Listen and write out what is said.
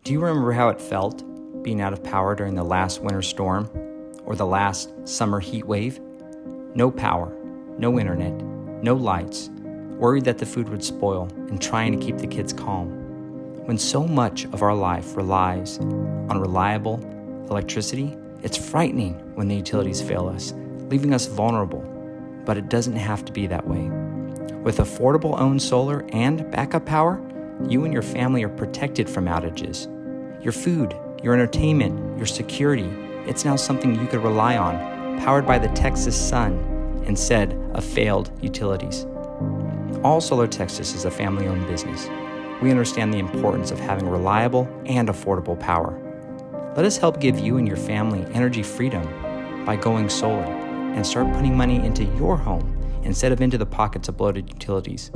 Do you remember how it felt being out of power during the last winter storm or the last summer heat wave? No power, no internet, no lights, worried that the food would spoil and trying to keep the kids calm. When so much of our life relies on reliable electricity, it's frightening when the utilities fail us, leaving us vulnerable, but it doesn't have to be that way. With affordable owned solar and backup power, you and your family are protected from outages. Your food, your entertainment, your security, it's now something you could rely on, powered by the Texas sun instead of failed utilities. All Solar Texas is a family-owned business. We understand the importance of having reliable and affordable power. Let us help give you and your family energy freedom by going solar and start putting money into your home instead of into the pockets of bloated utilities.